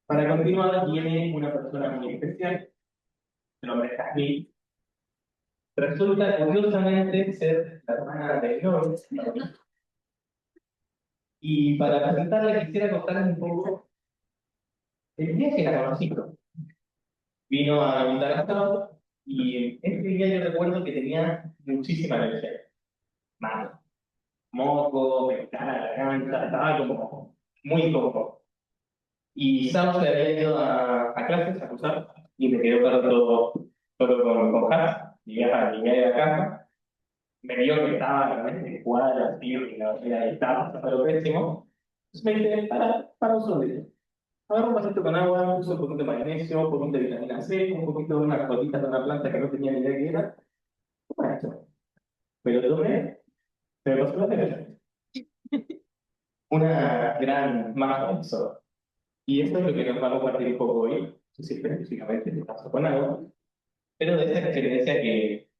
Para continuar, viene una persona muy especial, su nombre es Jasmine. Resulta curiosamente ser la hermana de Gloria. Y para presentarla quisiera contarles un poco el día que la conocí. Vino a Punta y este día yo recuerdo que tenía muchísima energía. Mal, moco, me gustaba la garganta, estaba como muy poco. Y Sam se había ido a clases a cursar y me quedó solo con Hans. Llegué a la casa, me vio que estaba realmente jugada, tío, que la verdad estaba pero pésimo. Entonces me dice, para un segundito. Agarro un vasito con agua, puse un poquito de magnesio, un poquito de vitamina C, un poquito de unas gotitas de una planta que no tenía ni idea qué era. Toma esto. Me lo tomé, se me pasó la derecha. Una gran magia de eso. Y esto es lo que nos va a compartir un poco hoy, no sé si específicamente se pasó con agua, pero de esa experiencia que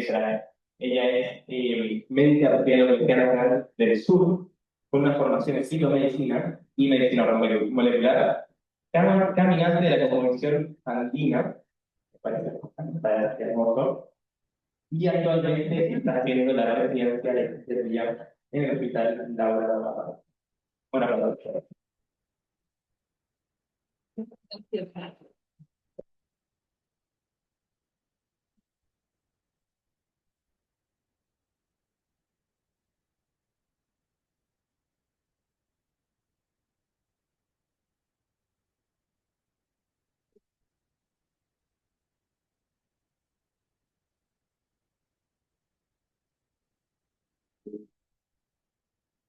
trae. Ella es médica regional del sur, con una formación en citomedicina y medicina molecular, caminante de la Convención Andina, me parece hermoso, y actualmente está haciendo la residencia de Villa en el Hospital Laura. Bueno, perdón.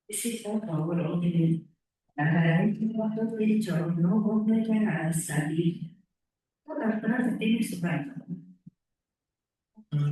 Si loro dall'ultimo del giorno vorrà salire. Ora frase tiene su mano. Pero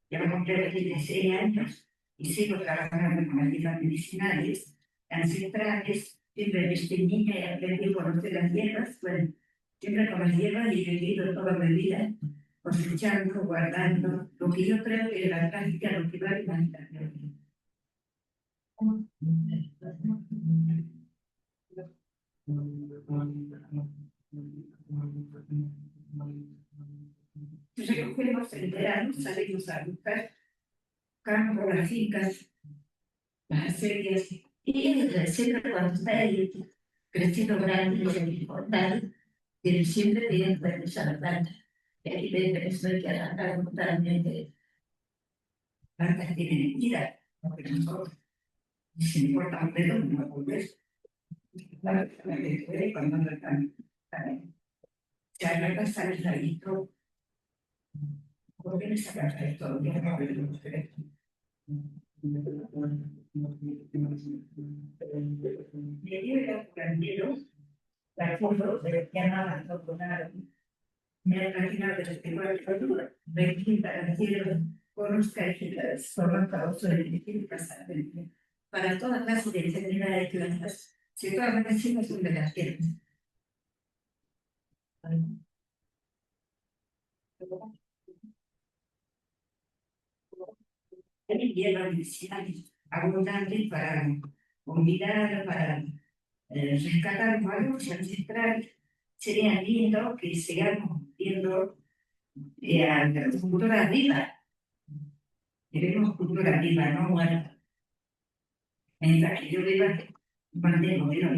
llevo un de 16 años y sigo trabajando con actividades medicinales, ancestrales, siempre desde niña y aprendí a conocer las hierbas, bueno, siempre con las hierbas y he vivido toda mi vida cosechando, guardando, lo que yo creo que la práctica lo que va a levantar. Recogemos el verano, salimos a buscar campo, las fincas, las acequias, y siempre cuando está ahí creciendo grande y es importante, que siempre tienen que empezar a planta. Y aquí tenemos que arrancar totalmente plantas que tienen vida, porque nosotros, si importa un dedo, no podemos. Claro, cuando no están, se arranca el salito, porque sacar esto, ya no podemos hacer esto. Me dio el curandero, la foto de la llamada autoconada. Me ha imaginado que tengo el futuro, de quinta, quiero conozca y forman causa de distintas para todas las identidades de plantas, si todas las medicinas son de las tierras. Hay hierbas medicinales abundantes para combinar, para rescatar valor ancestral. Sería lindo que sigamos viendo a la cultura viva. Queremos cultura viva, no muerta. Mientras que yo viva, mantengo vivo.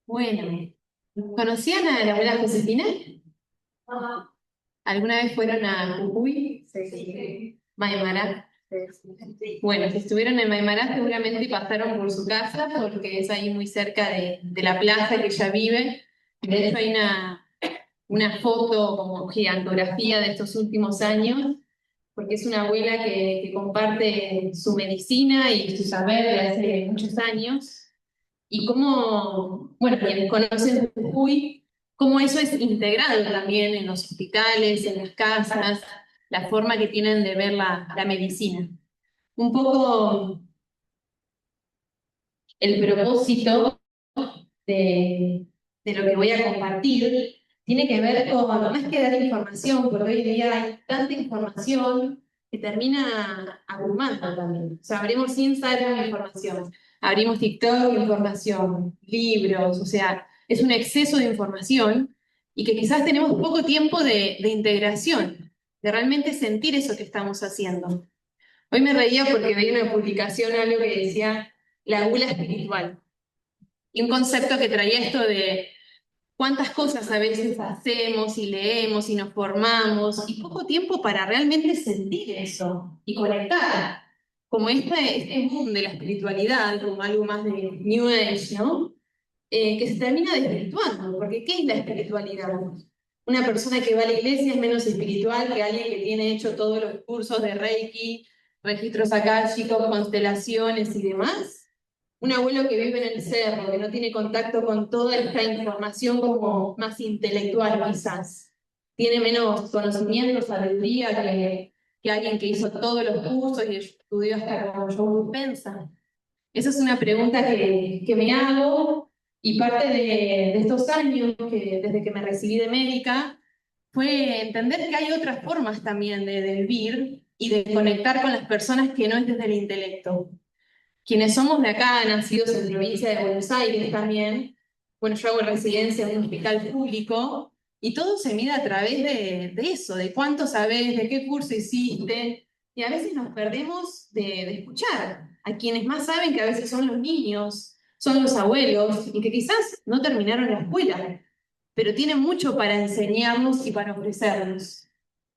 Bueno, ¿conocían a la abuela Josefina? ¿Alguna vez fueron a Jujuy? Sí. Maimará. Bueno, si estuvieron en Maimará seguramente pasaron por su casa porque es ahí muy cerca de la plaza que ella vive. De hecho hay una foto como gigantografía de estos últimos años porque es una abuela que comparte su medicina y su saber de hace muchos años, y cómo, bueno, quienes conocen Jujuy, cómo eso es integrado también en los hospitales, en las casas, la forma que tienen de ver la medicina. Un poco el propósito de lo que voy a compartir tiene que ver con, más que dar información, porque hoy en día hay tanta información que termina abrumando también. O sea, abrimos Instagram, información, abrimos TikTok, información, libros, o sea, es un exceso de información y que quizás tenemos poco tiempo de integración, de realmente sentir eso que estamos haciendo. Hoy me reía porque veía una publicación, algo que decía la gula espiritual. Y un concepto que traía esto de cuántas cosas a veces hacemos y leemos y nos formamos y poco tiempo para realmente sentir eso y conectar. Como este boom de la espiritualidad, como algo más de New Age, ¿no? Que se termina desvirtuando, porque ¿qué es la espiritualidad? Una persona que va a la iglesia es menos espiritual que alguien que tiene hecho todos los cursos de Reiki, registros akáshicos, constelaciones y demás. Un abuelo que vive en el cerro, que no tiene contacto con toda esta información como más intelectual quizás. Tiene menos conocimiento, sabiduría que alguien que hizo todos los cursos y estudió hasta como Joe Dispenza. Esa es una pregunta que me hago y parte de estos años, desde que me recibí de médica, fue entender que hay otras formas también de vivir y de conectar con las personas que no es desde el intelecto. Quienes somos de acá, nacidos en provincia de Buenos Aires también, bueno, yo hago residencia en un hospital público y todo se mide a través de eso, de cuánto sabés, de qué curso hiciste, y a veces nos perdemos de escuchar a quienes más saben, que a veces son los niños, son los abuelos, y que quizás no terminaron la escuela, pero tienen mucho para enseñarnos y para ofrecernos.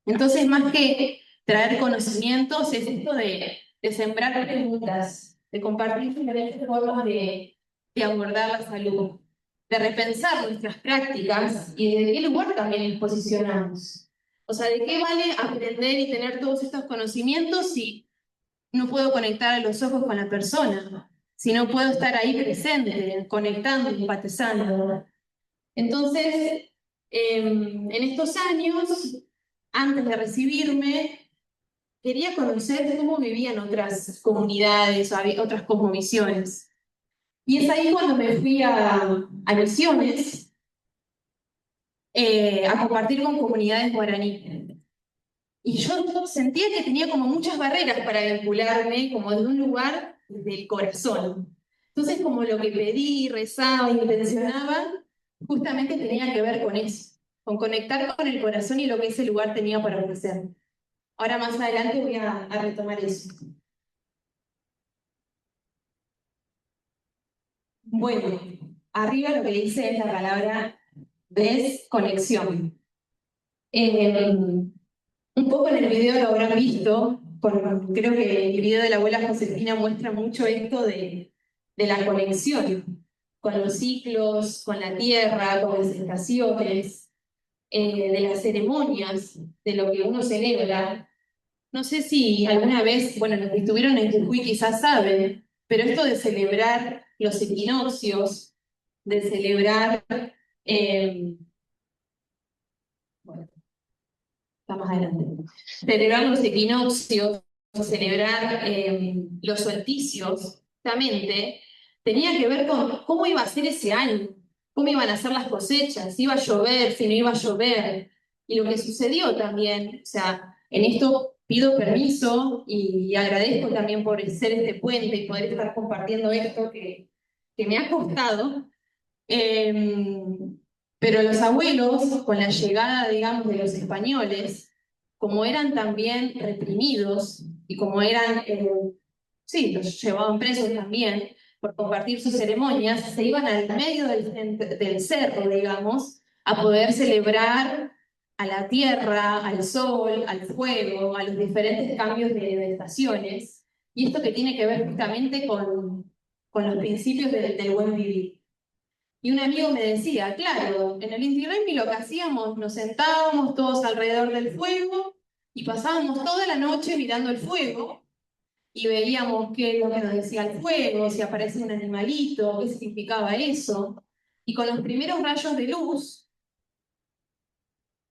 Entonces, más que traer conocimientos, es esto de sembrar preguntas, de compartir diferentes formas de abordar la salud, de repensar nuestras prácticas y de qué lugar también nos posicionamos. O sea, ¿de qué vale aprender y tener todos estos conocimientos si no puedo conectar a los ojos con la persona? Si no puedo estar ahí presente, conectando, empatizando. Entonces, en estos años, antes de recibirme, quería conocer cómo vivían otras comunidades, otras cosmovisiones. Y es ahí cuando me fui a Misiones a compartir con comunidades guaraní. Y yo sentía que tenía como muchas barreras para vincularme, como desde un lugar del corazón. Entonces, como lo que pedí, rezaba, intencionaba, justamente tenía que ver con eso, con conectar con el corazón y lo que ese lugar tenía para ofrecer. Ahora más adelante voy a retomar eso. Bueno, arriba lo que dice es la palabra desconexión. Un poco en el video lo habrán visto, creo que el video de la abuela Josefina muestra mucho esto de la conexión con los ciclos, con la tierra, con las estaciones, de las ceremonias, de lo que uno celebra. No sé si alguna vez, bueno, los que estuvieron en Jujuy quizás saben, pero esto de celebrar los equinoccios, de celebrar, bueno, está más adelante, celebrar los equinoccios, celebrar los solsticios, justamente, tenía que ver con cómo iba a ser ese año, cómo iban a ser las cosechas, si iba a llover, si no iba a llover, y lo que sucedió también, o sea, en esto pido permiso y agradezco también por ser este puente y poder estar compartiendo esto que me ha costado. Pero los abuelos, con la llegada, digamos, de los españoles, como eran también reprimidos y como eran, sí, los llevaban presos también por compartir sus ceremonias, se iban al medio del cerro, digamos, a poder celebrar a la tierra, al sol, al fuego, a los diferentes cambios de estaciones, y esto que tiene que ver justamente con los principios del buen vivir. Y un amigo me decía, claro, en el Inti Raymi lo que hacíamos, nos sentábamos todos alrededor del fuego Y pasábamos toda la noche mirando el fuego y veíamos qué es lo que nos decía el fuego, si aparecía un animalito, qué significaba eso. Y con los primeros rayos de luz,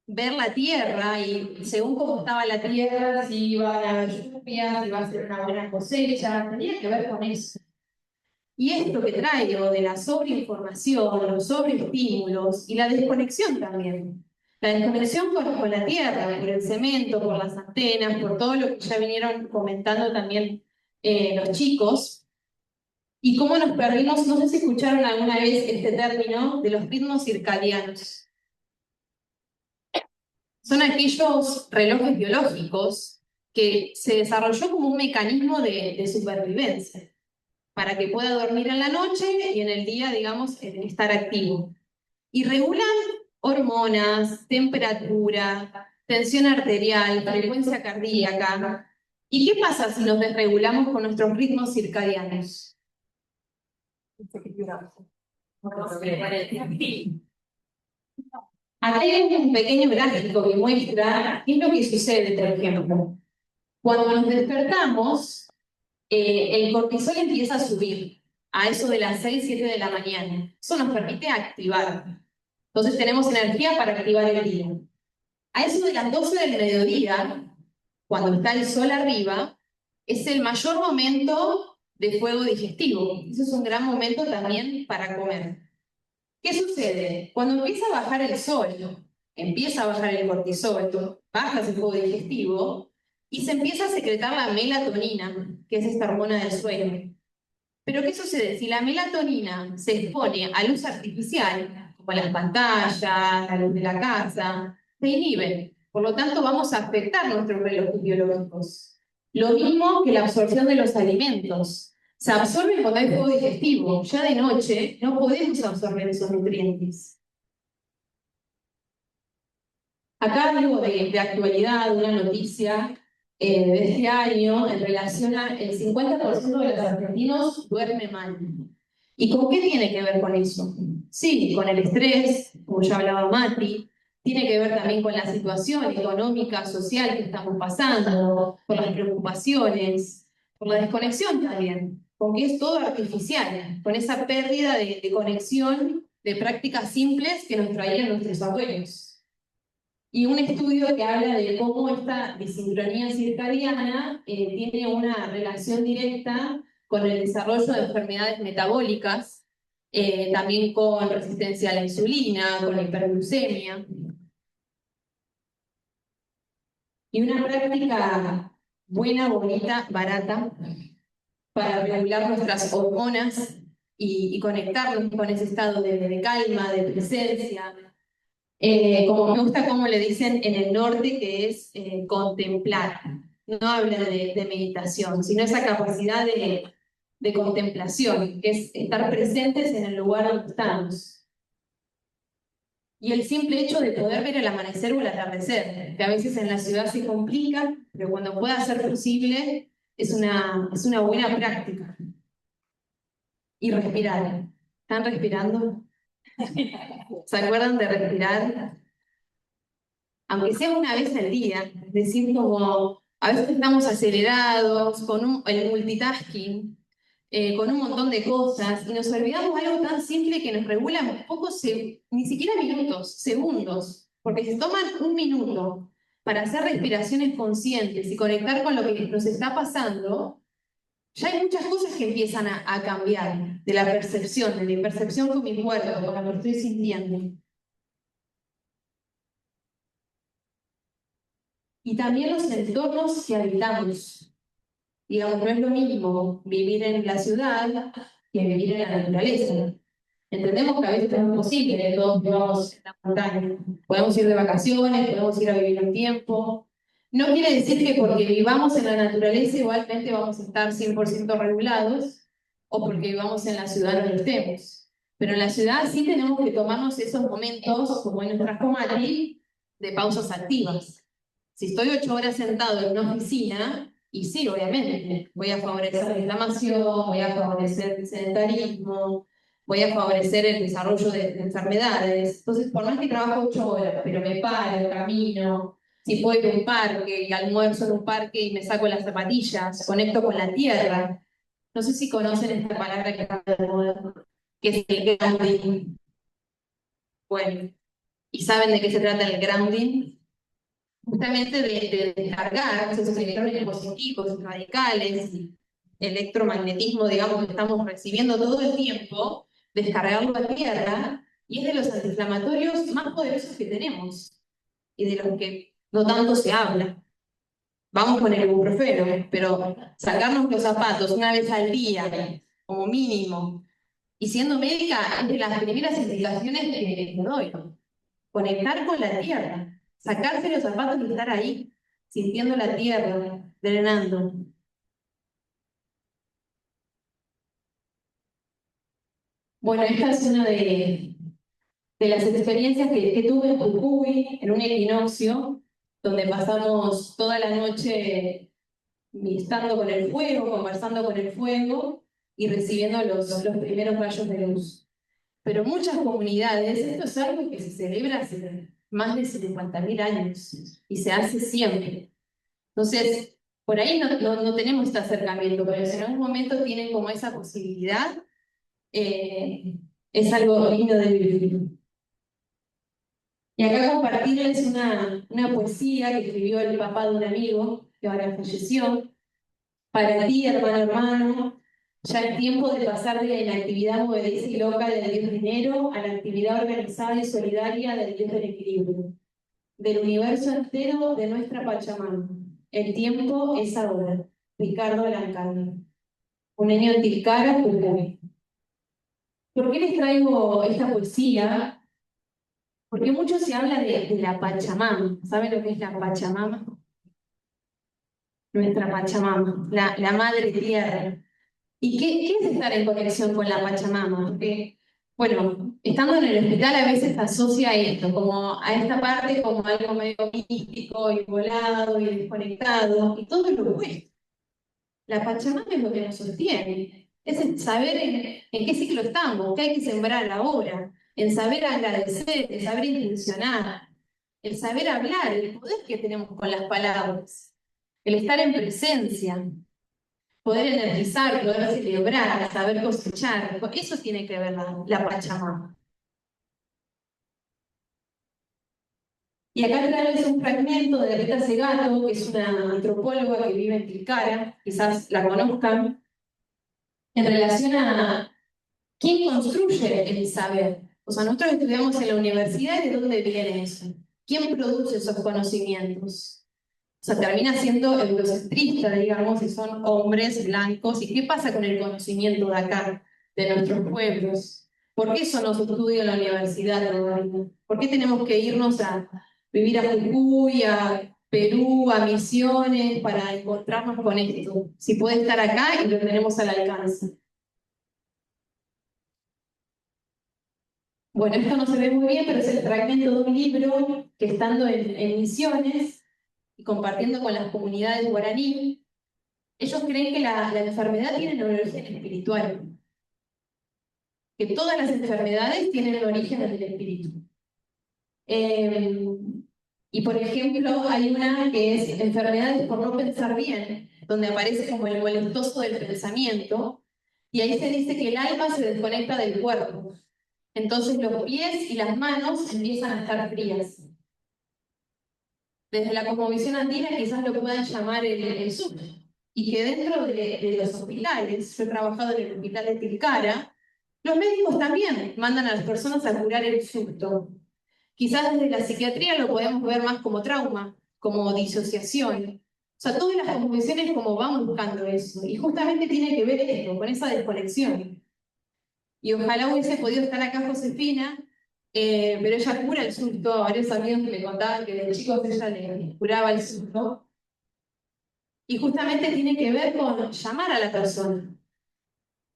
ver la tierra y según cómo estaba la tierra, si iba a haber lluvia, si iba a ser una buena cosecha, tenía que ver con eso. Y esto que traigo de la sobreinformación, los sobreestímulos y la desconexión también. La desconexión con la tierra, por el cemento, por las antenas, por todo lo que ya vinieron comentando también los chicos. Y cómo nos perdimos, no sé si escucharon alguna vez este término de los ritmos circadianos. Son aquellos relojes biológicos que se desarrolló como un mecanismo de supervivencia, para que pueda dormir en la noche y en el día, digamos, estar activo. Y regulan hormonas, temperatura, tensión arterial, frecuencia cardíaca. ¿Y qué pasa si nos desregulamos con nuestros ritmos circadianos? Acá hay un pequeño gráfico que muestra qué es lo que sucede, por ejemplo. Cuando nos despertamos, el cortisol empieza a subir a eso de las 6, 7 de la mañana. Eso nos permite activar. Entonces tenemos energía para activar el día. A eso de las 12 del mediodía, cuando está el sol arriba, es el mayor momento de fuego digestivo. Ese es un gran momento también para comer. ¿Qué sucede? Cuando empieza a bajar el sol, empieza a bajar el cortisol, baja ese fuego digestivo y se empieza a secretar la melatonina, que es esta hormona del sueño. Pero ¿qué sucede? Si la melatonina se expone a luz artificial, como las pantallas, la luz de la casa, se inhibe. Por lo tanto, vamos a afectar nuestros relojes biológicos. Lo mismo que la absorción de los alimentos. Se absorbe cuando hay fuego digestivo. Ya de noche no podemos absorber esos nutrientes. Acá algo de actualidad, una noticia de este año en relación a el 50% de los argentinos duerme mal. ¿Y con qué tiene que ver con eso? Sí, con el estrés, como ya hablaba Mati, tiene que ver también con la situación económica, social que estamos pasando, con las preocupaciones, con la desconexión también, con que es todo artificial, con esa pérdida de conexión de prácticas simples que nos traían nuestros abuelos. Y un estudio que habla de cómo esta disincronía circadiana tiene una relación directa con el desarrollo de enfermedades metabólicas, también con resistencia a la insulina, con hiperglucemia. Y una práctica buena, bonita, barata, para regular nuestras hormonas y conectarnos con ese estado de calma, de presencia. Como me gusta como le dicen en el norte, que es contemplar. No habla de meditación, sino esa capacidad de contemplación, que es estar presentes en el lugar donde estamos. Y el simple hecho de poder ver el amanecer o el atardecer, que a veces en la ciudad se complica, pero cuando pueda ser posible, es una buena práctica. Y respirar. ¿Están respirando? ¿Se acuerdan de respirar? Aunque sea una vez al día, decir como, a veces estamos acelerados, con el multitasking, con un montón de cosas, y nos olvidamos de algo tan simple que nos regula pocos, ni siquiera minutos, segundos, porque si toman un minuto para hacer respiraciones conscientes y conectar con lo que nos está pasando, ya hay muchas cosas que empiezan a cambiar de la percepción, de mi percepción con mi cuerpo, con lo que estoy sintiendo. Y también los entornos que habitamos. Digamos, no es lo mismo vivir en la ciudad que vivir en la naturaleza. Entendemos que a veces no es posible que todos vivamos en la montaña. Podemos ir de vacaciones, podemos ir a vivir un tiempo. No quiere decir que porque vivamos en la naturaleza igualmente vamos a estar 100% regulados o porque vivamos en la ciudad no lo estemos. Pero en la ciudad sí tenemos que tomarnos esos momentos, como en nuestras comadres, de pausas activas. Si estoy 8 horas sentado en una oficina, y sí, obviamente, voy a favorecer la inflamación, voy a favorecer el sedentarismo, voy a favorecer el desarrollo de enfermedades. Entonces, por más que trabajo 8 horas, pero me paro, camino, si puedo ir a un parque y almuerzo en un parque y me saco las zapatillas, conecto con la tierra. No sé si conocen esta palabra que acabo de mover, que es el grounding. Bueno, ¿y saben de qué se trata el grounding? Justamente de descargar esos electrones positivos, radicales, electromagnetismo, digamos, que estamos recibiendo todo el tiempo, descargarlo a tierra, y es de los antiinflamatorios más poderosos que tenemos, y de los que no tanto se habla. Vamos con el ibuprofeno, pero sacarnos los zapatos una vez al día, como mínimo, y siendo médica, es de las primeras indicaciones que doy. Conectar con la tierra, sacarse los zapatos y estar ahí, sintiendo la tierra, drenando. Bueno, esta es una de las experiencias que tuve en Jujuy, en un equinoccio, donde pasamos toda la noche estando con el fuego, conversando con el fuego y recibiendo los primeros rayos de luz. Pero muchas comunidades, esto es algo que se celebra hace más de 50.000 años y se hace siempre. Entonces, por ahí no tenemos este acercamiento, pero si en algún momento tienen como esa posibilidad, es algo lindo de vivir. Y acá compartirles una poesía que escribió el papá de un amigo que ahora falleció. Para ti, hermano, hermano, ya es tiempo de pasar de la inactividad movediza y loca del dios dinero a la actividad organizada y solidaria del dios del equilibrio, del universo entero de nuestra Pachamama. El tiempo es ahora. Ricardo Alancano. Un año en Tilcara, Jujuy. ¿Por qué les traigo esta poesía? Porque mucho se habla de la Pachamama. ¿Saben lo que es la Pachamama? Nuestra Pachamama, la madre tierra. ¿Y qué es estar en conexión con la Pachamama? Porque, bueno, estando en el hospital a veces se asocia esto, como a esta parte como algo medio místico y volado y desconectado, y todo lo opuesto. La Pachamama es lo que nos sostiene, es el saber en qué ciclo estamos, qué hay que sembrar ahora, en saber agradecer, en saber intencionar, el saber hablar, el poder que tenemos con las palabras, el estar en presencia, poder energizar, poder celebrar, saber cosechar, con eso tiene que ver la Pachamama. Y acá traerles un fragmento de Rita Segato, que es una antropóloga que vive en Tilcara, quizás la conozcan, en relación a quién construye el saber. O sea, nosotros estudiamos en la universidad y ¿de dónde viene eso? ¿Quién produce esos conocimientos? O sea, termina siendo eurocentrista, digamos, si son hombres blancos. ¿Y qué pasa con el conocimiento de acá, de nuestros pueblos? ¿Por qué eso no se estudia en la universidad todavía? ¿Por qué tenemos que irnos a vivir a Jujuy, a Perú, a Misiones, para encontrarnos con esto? Si puede estar acá y lo tenemos al alcance. Bueno, esto no se ve muy bien, pero es el fragmento de un libro que estando en Misiones y compartiendo con las comunidades guaraní, ellos creen que la enfermedad tiene un origen espiritual, que todas las enfermedades tienen un origen del espíritu. Y por ejemplo, hay una que es enfermedades por no pensar bien, donde aparece como el molestoso del pensamiento, y ahí se dice que el alma se desconecta del cuerpo. Entonces los pies y las manos empiezan a estar frías. Desde la cosmovisión andina quizás lo puedan llamar el sur. Y que dentro de los hospitales, yo he trabajado en el hospital de Tilcara, los médicos también mandan a las personas a curar el susto. Quizás desde la psiquiatría lo podemos ver más como trauma, como disociación. O sea, todas las cosmovisiones como van buscando eso. Y justamente tiene que ver esto, con esa desconexión. Y ojalá hubiese podido estar acá Josefina, pero ella cura el susto. A varios amigos que me contaban que de chicos ella le curaba el susto. Y justamente tiene que ver con llamar a la persona.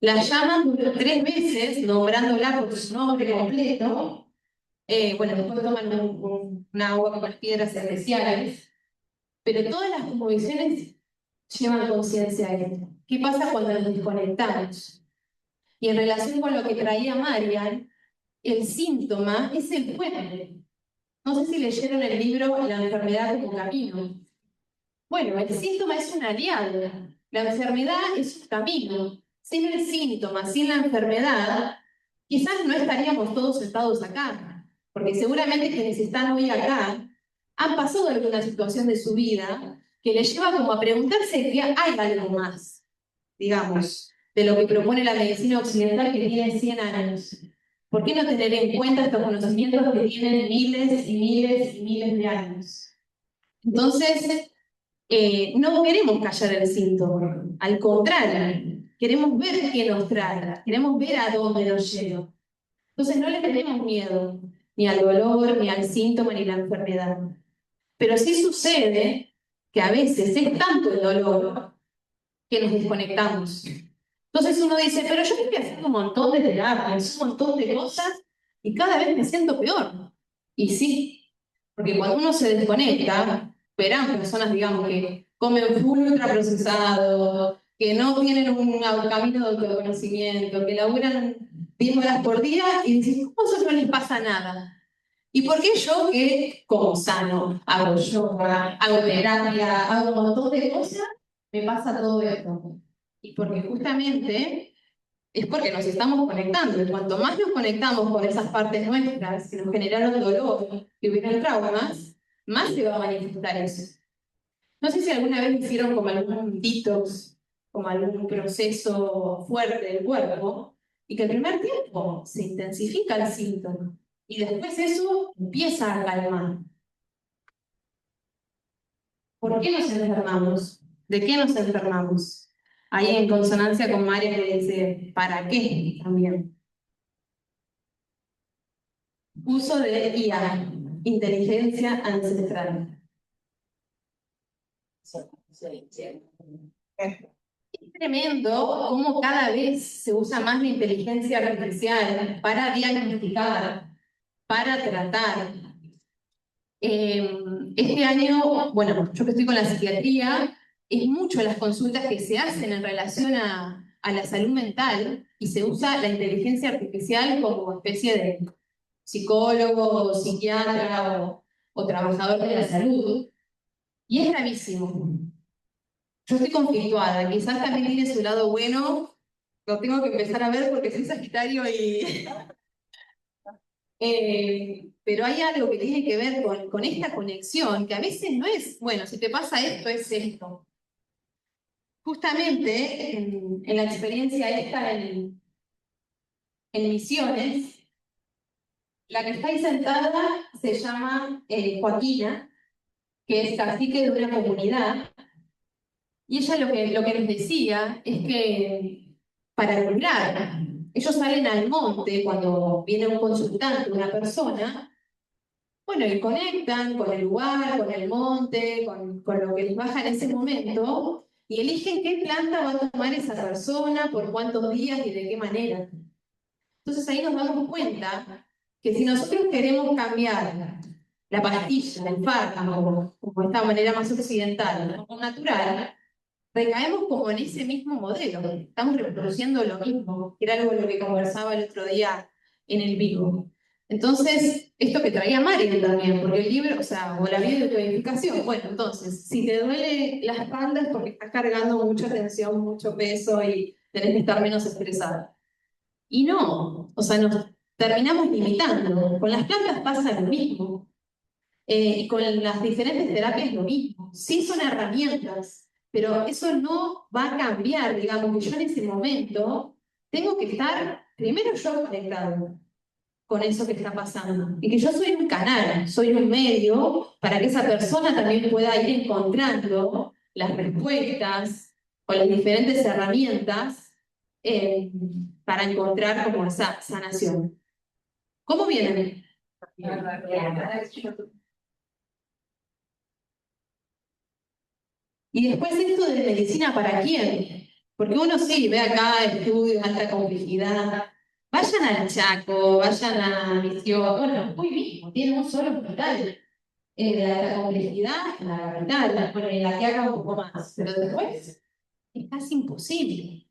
La llaman 3 veces, nombrándola por su nombre completo. Bueno, después toman una agua con las piedras especiales. Pero todas las conmovisiones llevan conciencia a esto. ¿Qué pasa cuando nos desconectamos? Y en relación con lo que traía Marian, el síntoma es el puente. No sé si leyeron el libro La enfermedad como camino. Bueno, el síntoma es un aliado. La enfermedad es un camino. Sin el síntoma, sin la enfermedad, quizás no estaríamos todos sentados acá. Porque seguramente quienes están hoy acá han pasado alguna situación de su vida que les lleva como a preguntarse que hay algo más, digamos, de lo que propone la medicina occidental que tiene 100 años. ¿Por qué no tener en cuenta estos conocimientos que tienen miles y miles y miles de años? Entonces, no queremos callar el síntoma, al contrario, queremos ver qué nos trae, queremos ver a dónde nos lleva. Entonces no le tenemos miedo ni al dolor, ni al síntoma, ni a la enfermedad. Pero sí sucede que a veces es tanto el dolor que nos desconectamos. Entonces uno dice, pero yo estoy haciendo un montón de terapias, un montón de cosas, y cada vez me siento peor. Y sí, porque cuando uno se desconecta, verán personas, digamos, que comen full ultraprocesado, que no tienen un camino de autoconocimiento, que laburan 10 horas por día y dicen, ¿cómo eso no les pasa nada? ¿Y por qué yo que como sano, hago yoga, hago terapia, hago un montón de cosas, me pasa todo esto? Y porque justamente es porque nos estamos conectando. Y cuanto más nos conectamos con esas partes nuestras que nos generaron dolor, que hubieron traumas, más se va a manifestar eso. No sé si alguna vez hicieron como algún detox, como algún proceso fuerte del cuerpo, y que el primer tiempo se intensifica el síntoma. Y después eso empieza a calmar. ¿Por qué nos enfermamos? ¿De qué nos enfermamos? Ahí en consonancia con María que dice, ¿para qué? También. Uso de IA, inteligencia ancestral. Es tremendo cómo cada vez se usa más la inteligencia artificial para diagnosticar, para tratar. Este año, bueno, yo que estoy con la psiquiatría, es mucho las consultas que se hacen en relación a la salud mental y se usa la inteligencia artificial como especie de psicólogo, psiquiatra o trabajador de la salud. Y es gravísimo. Yo estoy conflictuada, quizás también tiene su lado bueno, lo tengo que empezar a ver porque soy Sagitario y... pero hay algo que tiene que ver con esta conexión, que a veces no es, bueno, si te pasa esto, es esto. Justamente en la experiencia esta en Misiones, la que está ahí sentada se llama Joaquina, que es cacique de una comunidad, y ella lo que nos decía es que para curar, ellos salen al monte cuando viene un consultante, una persona, bueno, y conectan con el lugar, con el monte, con lo que les baja en ese momento, y eligen qué planta va a tomar esa persona, por cuántos días y de qué manera. Entonces ahí nos damos cuenta que si nosotros queremos cambiar la pastilla, el fármaco, como esta manera más occidental, como natural, recaemos como en ese mismo modelo. Estamos reproduciendo lo mismo, que era algo de lo que conversaba el otro día en el vivo. Entonces, esto que traía Marian también, porque el libro, o la biodecodificación, bueno, entonces, si te duele la espalda es porque estás cargando mucha tensión, mucho peso y tenés que estar menos estresada. Y no, nos terminamos limitando. Con las plantas pasa lo mismo. Y con las diferentes terapias lo mismo. Sí son herramientas, pero eso no va a cambiar, digamos, que yo en ese momento tengo que estar, primero yo conectado con eso que está pasando. Y que yo soy un canal, soy un medio para que esa persona también pueda ir encontrando las respuestas o las diferentes herramientas para encontrar como esa sanación. ¿Cómo vienen? Y después esto de medicina para quién, porque uno sí ve acá estudios, alta complejidad. Vayan al Chaco, vayan a Misión, bueno, hoy mismo tienen un solo hospital de alta complejidad en la capital, bueno, en la que haga un poco más, pero después es casi imposible.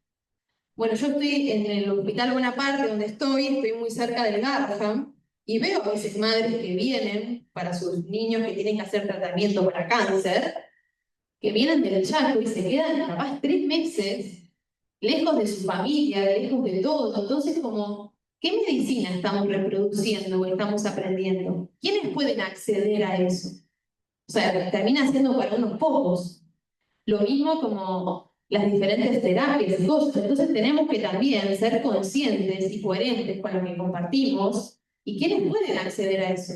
Bueno, yo estoy en el Hospital Bonaparte, donde estoy muy cerca del Garrahan, Y veo a veces madres que vienen para sus niños que tienen que hacer tratamiento para cáncer, que vienen del Chaco y se quedan capaz 3 meses lejos de su familia, lejos de todo. Entonces, como, ¿qué medicina estamos reproduciendo o estamos aprendiendo? ¿Quiénes pueden acceder a eso? O sea, termina siendo para unos pocos. Lo mismo como las diferentes terapias y cosas. Entonces tenemos que también ser conscientes y coherentes con lo que compartimos y quiénes pueden acceder a eso.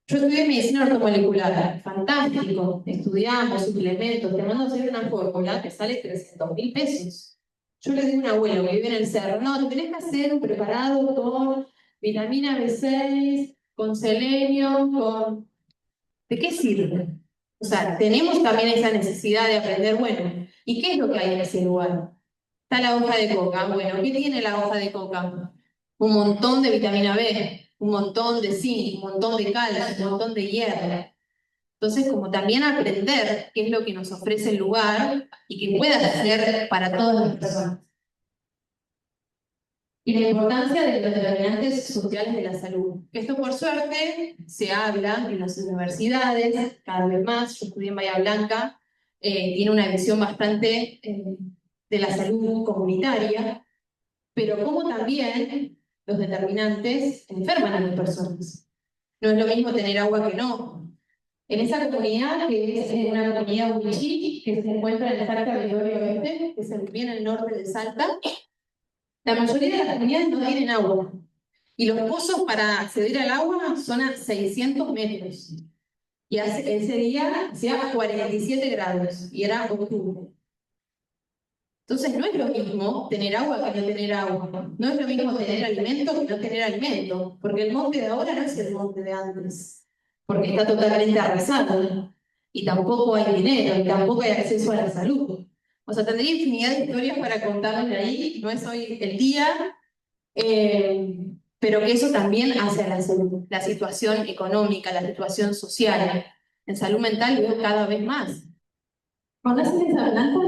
Yo estudié medicina ortomolecular, fantástico, estudiamos suplementos, te mando a hacer una fórmula que sale 300.000 pesos. Yo le digo a un abuelo que vive en el cerro, no, te tenés que hacer un preparado con vitamina B6, con selenio, con... ¿De qué sirve? O sea, tenemos también esa necesidad de aprender, bueno, ¿y qué es lo que hay en ese lugar? Está la hoja de coca, bueno, ¿qué tiene la hoja de coca? Un montón de vitamina B, un montón de zinc, un montón de calcio, un montón de hierro. Entonces, como también aprender qué es lo que nos ofrece el lugar y que pueda ser para todas las personas. Y la importancia de los determinantes sociales de la salud. Esto, por suerte, se habla en las universidades cada vez más. Yo estudié en Bahía Blanca, tiene una visión bastante de la salud comunitaria, pero como también los determinantes enferman a las personas. No es lo mismo tener agua que no. En esa comunidad, que es una comunidad Huichí, que se encuentra en el Salta del Oeste, que es bien al norte de Salta, la mayoría de las comunidades no tienen agua. Y los pozos para acceder al agua son a 600 metros. Y ese día hacía 47 grados y era octubre. Entonces no es lo mismo tener agua que no tener agua. No es lo mismo tener alimento que no tener alimento. Porque el monte de ahora no es el monte de antes. Porque está totalmente arrasado. Y tampoco hay dinero, y tampoco hay acceso a la salud. O sea, tendría infinidad de historias para contarles de ahí. No es hoy el día. Pero que eso también hace a la salud, la situación económica, la situación social. En salud mental veo cada vez más. ¿Conocen esa planta?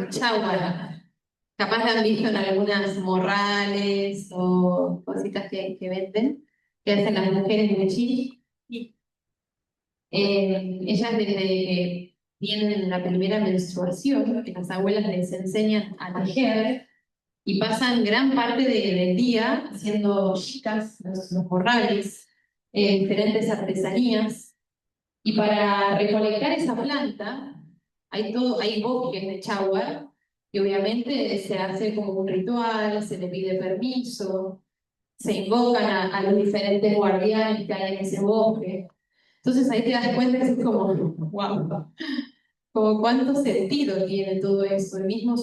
Chagua. Capaz la han visto en algunas morrales o cositas que venden, que hacen las mujeres de Chile. Ellas desde que tienen la primera menstruación, que las abuelas les enseñan a tejer, y pasan gran parte del día haciendo chicas, los morrales, diferentes artesanías. Y para recolectar esa planta, hay bosques de chagua, y obviamente se hace como un ritual, se le pide permiso, se invocan a los diferentes guardianes que hay en ese bosque. Entonces ahí te das cuenta que es como, wow, como cuánto sentido tiene todo eso, el mismo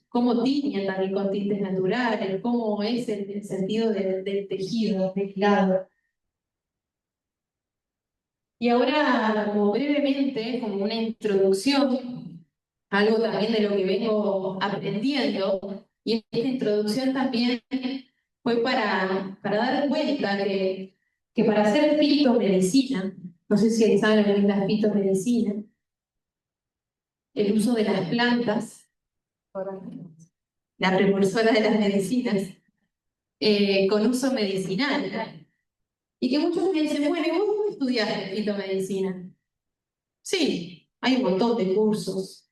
cómo tiñen también con tintes naturales, cómo es el sentido del tejido, del hilado. Y ahora, como brevemente, como una introducción, algo también de lo que vengo aprendiendo, y esta introducción también fue para dar cuenta que para hacer fitomedicina, no sé si saben lo que es la fitomedicina, el uso de las plantas, la precursora de las medicinas, con uso medicinal. Y que muchos me dicen, bueno, ¿y vos cómo estudiaste fitomedicina? Sí, hay un montón de cursos.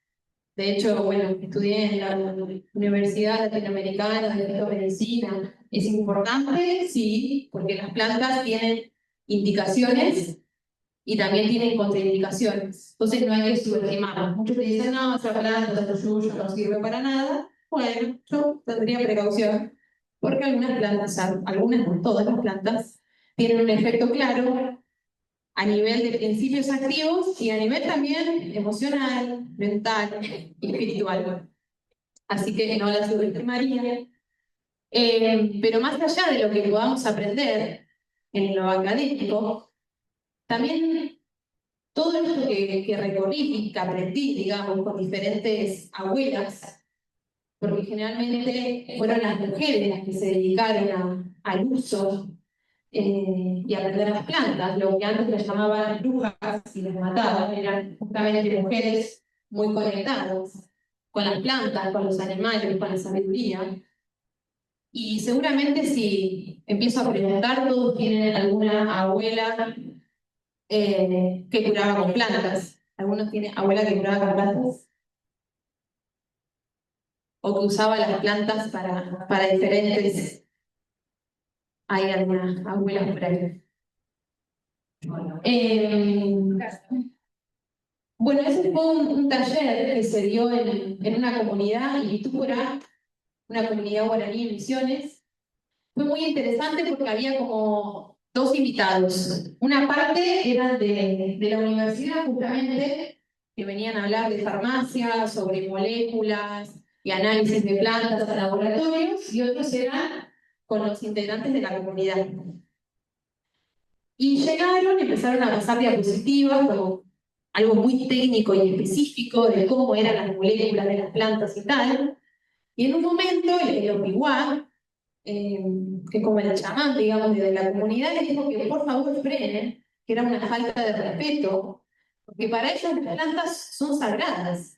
De hecho, bueno, estudié en la Universidad Latinoamericana de Fitomedicina. ¿Es importante? Sí, porque las plantas tienen indicaciones y también tienen contraindicaciones. Entonces no hay que subestimarlas. Muchos te dicen, no, esa planta, esa yuya no sirve para nada. Bueno, yo tendría precaución, porque algunas plantas, algunas, no todas las plantas, tienen un efecto claro a nivel de principios activos y a nivel también emocional, mental y espiritual. Así que no la subestimaría. Pero más allá de lo que podamos aprender en lo académico, también todo esto que recorrí y que aprendí, digamos, con diferentes abuelas, porque generalmente fueron las mujeres las que se dedicaron al uso y aprender las plantas, lo que antes les llamaban brujas y les mataban, eran justamente mujeres muy conectadas con las plantas, con los animales, con la sabiduría. Y seguramente si empiezo a preguntar, todos tienen alguna abuela que curaba con plantas. Algunos tienen abuela que curaba con plantas. O que usaba las plantas para diferentes. Hay algunas abuelas por ahí. Bueno, ese fue un taller que se dio en una comunidad, en Vitúpora, una comunidad guaraní en Misiones. Fue muy interesante porque había como dos invitados. Una parte eran de la universidad justamente, que venían a hablar de farmacia, sobre moléculas y análisis de plantas a laboratorios, y otros eran con los integrantes de la comunidad. Y llegaron, empezaron a pasar diapositivas, como algo muy técnico y específico de cómo eran las moléculas de las plantas y tal. Y en un momento el Opiwá, que como el chamán, digamos, de la comunidad, le dijo que por favor frenen, que era una falta de respeto, porque para ellos las plantas son sagradas.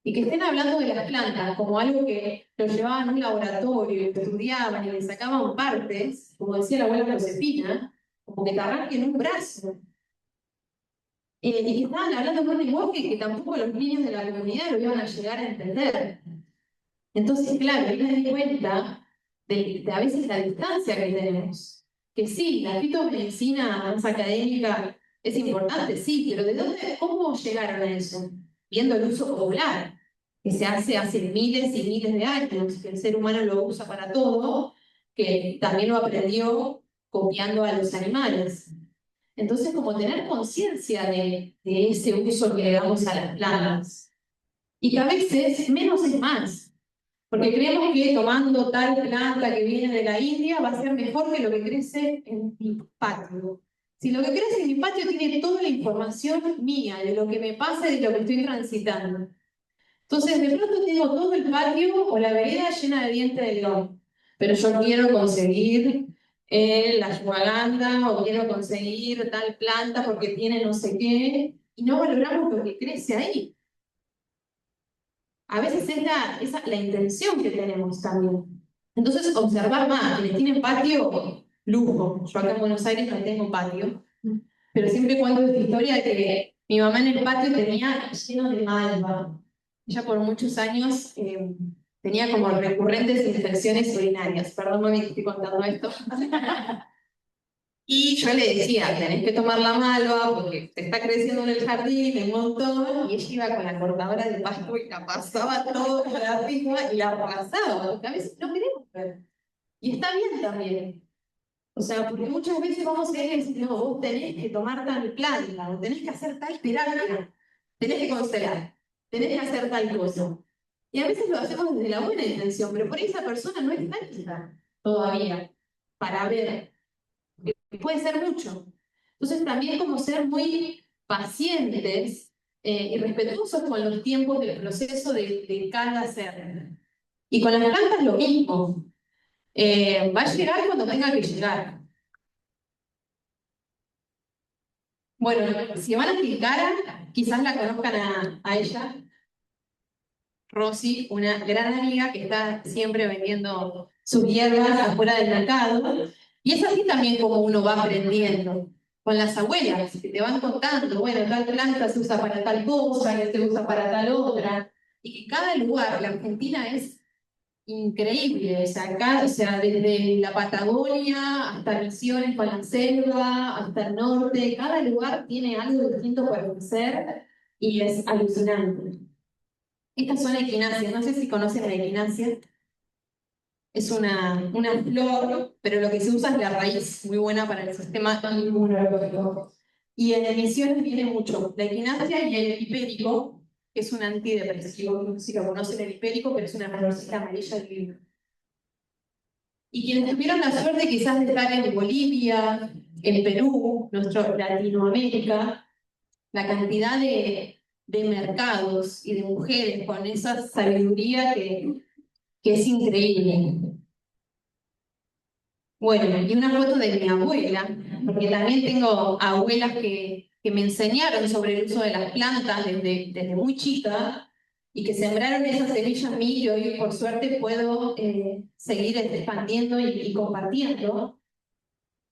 Y que estén hablando de las plantas como algo que lo llevaban a un laboratorio, y lo estudiaban y le sacaban partes, como decía la abuela Josefina, como que te arranquen un brazo. Y que estaban hablando de un lenguaje que tampoco los niños de la comunidad lo iban a llegar a entender. Entonces, claro, ahí me di cuenta de a veces la distancia que tenemos. Que sí, la fitomedicina más académica es importante, sí, pero ¿de dónde, cómo llegaron a eso? Viendo el uso popular, que se hace miles y miles de años, que el ser humano lo usa para todo, que también lo aprendió copiando a los animales. Entonces, como tener conciencia de ese uso que le damos a las plantas. Y que a veces menos es más. Porque creemos que tomando tal planta que viene de la India va a ser mejor que lo que crece en mi patio. Si lo que crece en mi patio tiene toda la información mía, de lo que me pasa y de lo que estoy transitando. Entonces, de pronto tengo todo el patio o la vereda llena de dientes de león. Pero yo quiero conseguir la ashwagandha o quiero conseguir tal planta porque tiene no sé qué, y no valoramos lo que crece ahí. A veces es la intención que tenemos también. Entonces, observar más. Quienes tienen patio, lujo. Yo acá en Buenos Aires no tengo patio, pero siempre cuento esta historia de que mi mamá en el patio tenía lleno de malva. Ella por muchos años tenía como recurrentes infecciones urinarias. Perdón, mami, que estoy contando esto. Y yo le decía, tenés que tomar la malva porque te está creciendo en el jardín un montón. Y ella iba con la cortadora de pasto y la pasaba todo con la pija y la arrasaba, porque a veces no queremos ver. Y está bien también. O sea, porque muchas veces vamos a ir y decir, no, vos tenés que tomar tal planta, o tenés que hacer tal terapia, tenés que constelar, tenés que hacer tal cosa. Y a veces lo hacemos desde la buena intención, pero por ahí esa persona no está lista todavía para ver. Puede ser mucho. Entonces también como ser muy pacientes y respetuosos con los tiempos del proceso de cada ser. Y con las plantas lo mismo. Va a llegar cuando tenga que llegar. Bueno, si van a Tilcara, quizás la conozcan a ella, Rosy, una gran amiga que está siempre vendiendo sus hierbas afuera del mercado. Y es así también como uno va aprendiendo. Con las abuelas, que te van contando, bueno, tal planta se usa para tal cosa, que se usa para tal otra. Y que cada lugar, la Argentina es increíble, o sea, acá, o sea, desde la Patagonia hasta Misiones con la selva, hasta el norte, cada lugar tiene algo distinto para ofrecer y es alucinante. Estas son equinacias, no sé si conocen la equinacia. Es una flor, pero lo que se usa es la raíz, muy buena para el sistema inmunológico. Y en emisiones viene mucho la equinacia y el hipérico, que es un antidepresivo. No sé si lo conocen el hipérico, pero es una florcita amarilla divina. Y quienes tuvieron la suerte quizás de estar en Bolivia, en Perú, nuestro Latinoamérica, la cantidad de mercados y de mujeres con esa sabiduría que es increíble. Bueno, y una foto de mi abuela, porque también tengo abuelas que me enseñaron sobre el uso de las plantas desde muy chica, y que sembraron esas semillas en mí, que hoy por suerte puedo seguir expandiendo y compartiendo.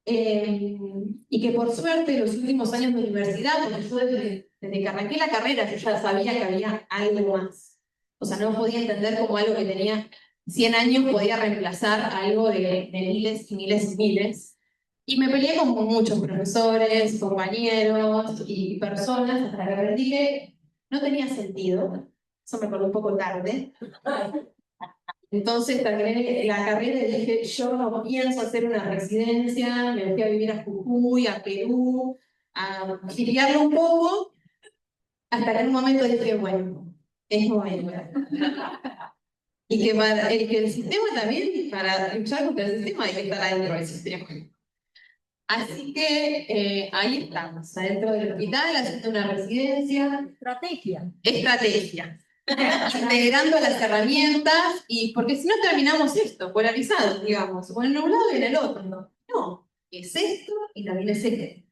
Y que por suerte los últimos años de universidad, porque yo desde que arranqué la carrera, yo ya sabía que había algo más. O sea, no podía entender cómo algo que tenía 100 años podía reemplazar algo de miles y miles y miles. Y me peleé con muchos profesores, compañeros y personas hasta que aprendí que no tenía sentido. Eso me acordé un poco tarde. Entonces terminé la carrera y dije, yo no pienso hacer una residencia, me fui a vivir a Jujuy, a Perú, a girearlo un poco, hasta que en un momento dije, bueno, es momento. Y que, que el sistema también, para luchar contra el sistema, hay que estar adentro del sistema. Así que ahí estamos, adentro del hospital, haciendo una residencia. Estrategia. Estrategia. Integrando las herramientas, y porque si no terminamos esto, polarizados, digamos, o en un lado y en el otro. No, es esto y también es esto.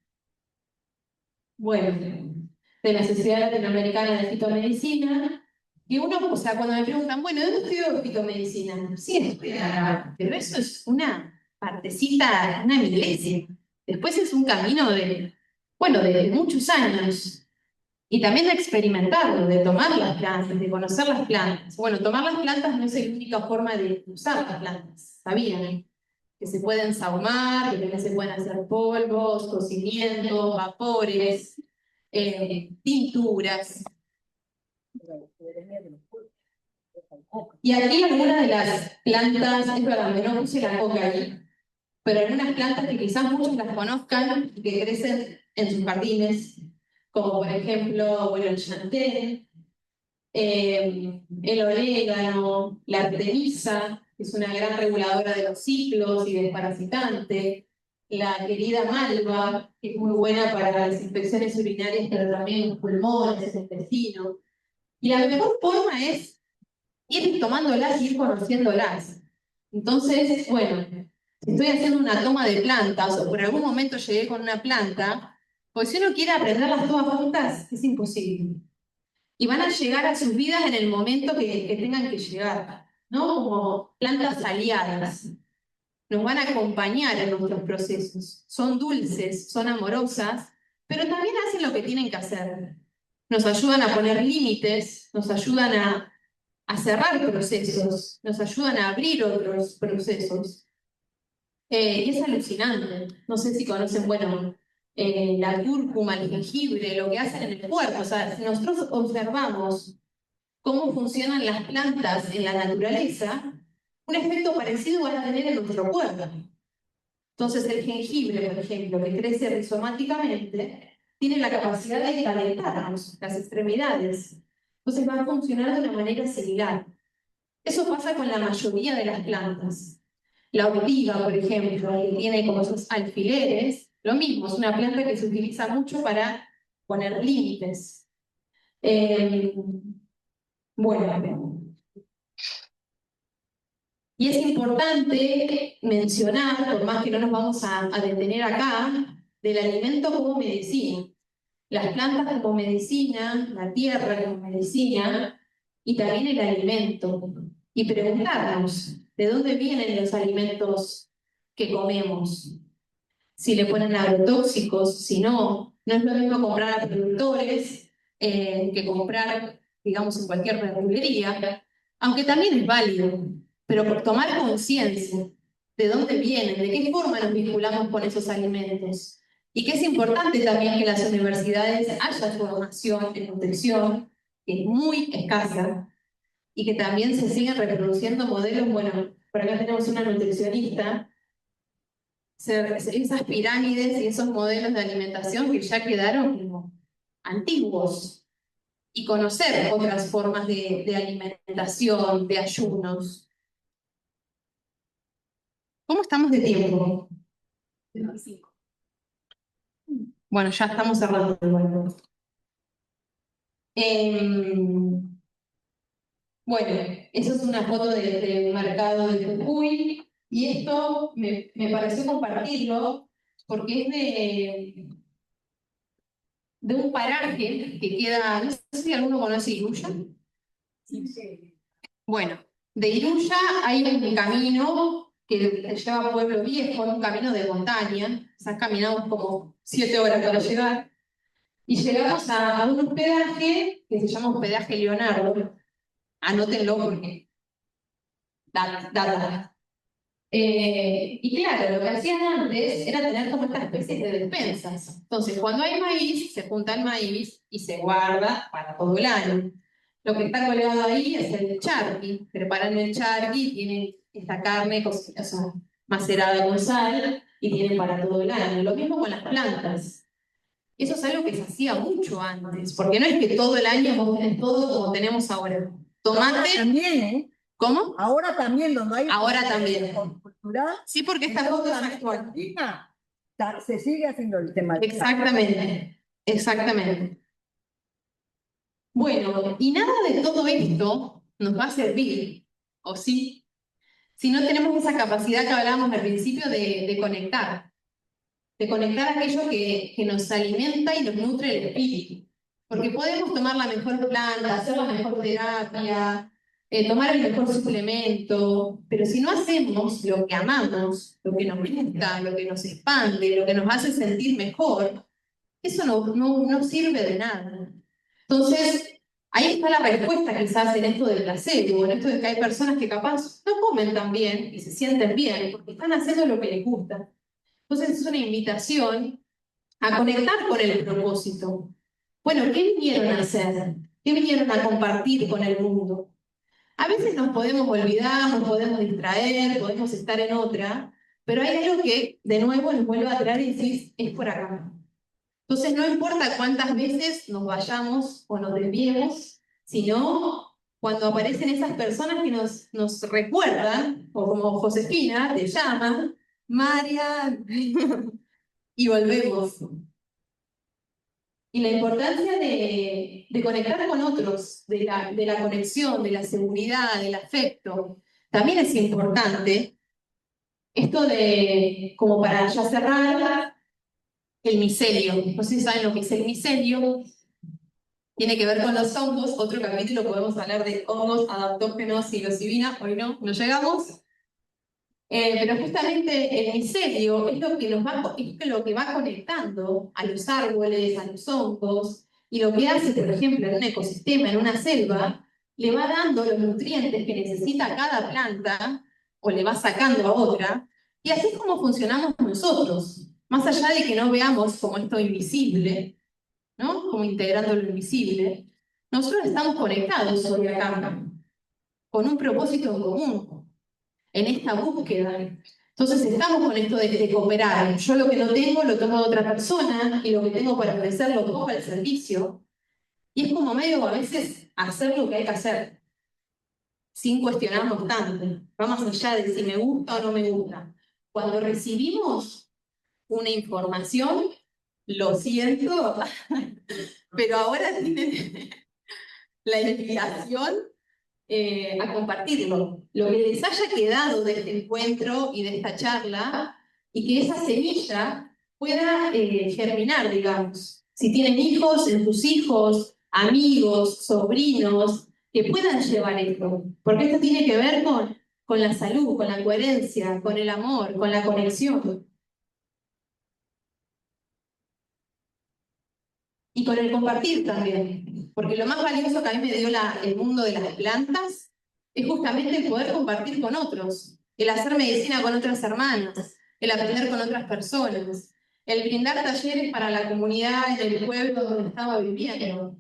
Bueno, de la Sociedad Latinoamericana de Fitomedicina, y uno, o sea, cuando me preguntan, bueno, ¿de dónde estudio fitomedicina? Sí, estudio acá, pero eso es una partecita, una milésima. Después es un camino de, bueno, de muchos años. Y también de experimentarlo, de tomar las plantas, de conocer las plantas. Bueno, tomar las plantas no es la única forma de usar las plantas, ¿sabían? Que se pueden sahumar, que también se pueden hacer polvos, cocimientos, vapores, tinturas. Y aquí algunas de las plantas, es verdad, que no puse la coca ahí, pero algunas plantas que quizás muchos las conozcan, que crecen en sus jardines, como por ejemplo, bueno, el chanté, el orégano, la artemisa, que es una gran reguladora de los ciclos y desparasitante, la querida malva, que es muy buena para las infecciones urinarias, pero también los pulmones, el intestino. Y la mejor forma es ir tomándolas y ir conociéndolas. Entonces, bueno, si estoy haciendo una toma de plantas o por algún momento llegué con una planta, pues si uno quiere aprenderlas todas juntas, es imposible. Y van a llegar a sus vidas en el momento que tengan que llegar, ¿no? Como plantas aliadas. Nos van a acompañar en nuestros procesos. Son dulces, son amorosas, pero también hacen lo que tienen que hacer. Nos ayudan a poner límites, nos ayudan a cerrar procesos, nos ayudan a abrir otros procesos. Y es alucinante. No sé si conocen, bueno, la cúrcuma, el jengibre, lo que hacen en el cuerpo. O sea, si nosotros observamos cómo funcionan las plantas en la naturaleza, un efecto parecido van a tener en nuestro cuerpo. Entonces, el jengibre, por ejemplo, que crece rizomáticamente, tiene la capacidad de calentarnos las extremidades. Entonces, va a funcionar de una manera similar. Eso pasa con la mayoría de las plantas. La ortiga, por ejemplo, que tiene como esos alfileres, lo mismo, es una planta que se utiliza mucho para poner límites. Bueno, y es importante mencionar, por más que no nos vamos a detener acá, del alimento como medicina. Las plantas como medicina, la tierra como medicina, y también el alimento. Y preguntarnos, ¿de dónde vienen los alimentos que comemos? Si le ponen agrotóxicos, si no, no es lo mismo comprar a productores que comprar, digamos, en cualquier verdulería, aunque también es válido, pero por tomar conciencia de dónde vienen, de qué forma nos vinculamos con esos alimentos. Y que es importante también que en las universidades haya formación en nutrición, que es muy escasa, y que también se siguen reproduciendo modelos, bueno, por acá tenemos una nutricionista, esas pirámides y esos modelos de alimentación que ya quedaron como antiguos, y conocer otras formas de alimentación, de ayunos. ¿Cómo estamos de tiempo? 25. Bueno, ya estamos cerrando. Bueno, eso es una foto del mercado de Jujuy, y esto me pareció compartirlo porque es de un paraje que queda, no sé si alguno conoce Iruya. Bueno, de Iruya hay un camino que te lleva a Pueblo Viejo, un camino de montaña. O sea, caminamos como 7 horas para llegar. Y llegamos a un hospedaje que se llama Hospedaje Leonardo. Anótenlo porque data. Y claro, lo que hacían antes era tener como estas especies de despensas. Entonces, cuando hay maíz, se junta el maíz y se guarda para todo el año. Lo que está colgado ahí es el charqui. Preparan el charqui, tienen esta carne o sea, macerada con sal y tienen para todo el año. Lo mismo con las plantas. Eso es algo que se hacía mucho antes, porque no es que todo el año vos tenés todo como tenemos ahora. Tomate. También, ¿eh? ¿Cómo? Ahora también, donde hay Ahora también. cultural, Sí, porque esta foto es actual. se sigue haciendo el tema. Exactamente, exactamente. Bueno, y nada de todo esto nos va a servir, ¿o sí? Si no tenemos esa capacidad que hablábamos al principio de conectar aquello que nos alimenta y nos nutre el espíritu. Porque podemos tomar la mejor planta, hacer la mejor terapia, tomar el mejor suplemento, pero si no hacemos lo que amamos, lo que nos gusta, lo que nos expande, lo que nos hace sentir mejor, eso no sirve de nada. Entonces, ahí está la respuesta quizás en esto del placebo, en esto de que hay personas que capaz no comen tan bien y se sienten bien porque están haciendo lo que les gusta. Entonces es una invitación a conectar con el propósito. Bueno, ¿qué vinieron a hacer? ¿Qué vinieron a compartir con el mundo? A veces nos podemos olvidar, nos podemos distraer, podemos estar en otra, pero hay algo que de nuevo nos vuelve a traer y decís, es por acá. Entonces no importa cuántas veces nos vayamos o nos desviemos, sino cuando aparecen esas personas que nos recuerdan, o como Josefina te llama, María, y volvemos. Y la importancia de conectar con otros, de la conexión, de la seguridad, del afecto, también es importante. Esto de, como para ya cerrar, el micelio. No sé si saben lo que es el micelio. Tiene que ver con los hongos. Otro capítulo podemos hablar de hongos, adaptógenos, psilocibina. Hoy no llegamos. Pero justamente el micelio es lo que va conectando a los árboles, a los hongos, y lo que hace, por ejemplo, en un ecosistema, en una selva, le va dando los nutrientes que necesita cada planta, o le va sacando a otra, y así es como funcionamos nosotros, más allá de que no veamos como esto invisible, ¿no? Como integrando lo invisible, nosotros estamos conectados hoy acá, con un propósito en común en esta búsqueda. Entonces estamos con esto de cooperar. Yo lo que no tengo lo tomo de otra persona y lo que tengo para ofrecer lo pongo al servicio. Y es como medio a veces hacer lo que hay que hacer, sin cuestionarnos tanto. Va más allá de si me gusta o no me gusta. Cuando recibimos una información, lo siento, pero ahora tienen la invitación a compartirlo. Lo que les haya quedado de este encuentro y de esta charla, y que esa semilla pueda germinar, digamos. Si tienen hijos, en tus hijos, amigos, sobrinos, que puedan llevar esto. Porque esto tiene que ver con la salud, con la coherencia, con el amor, con la conexión. Y con el compartir también, porque lo más valioso que a mí me dio el mundo de las plantas es justamente el poder compartir con otros, el hacer medicina con otras hermanas, el aprender con otras personas, el brindar talleres para la comunidad en el pueblo donde estaba viviendo.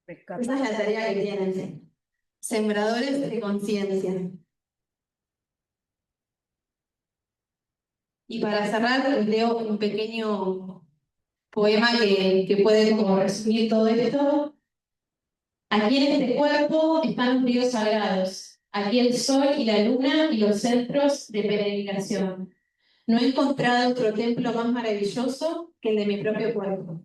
Esa es la tarea que tienen, sembradores de conciencia. Y para cerrar, les leo un pequeño poema que puede como resumir todo esto. Aquí en este cuerpo están los ríos sagrados, aquí el sol y la luna y los centros de peregrinación. No he encontrado otro templo más maravilloso que el de mi propio cuerpo.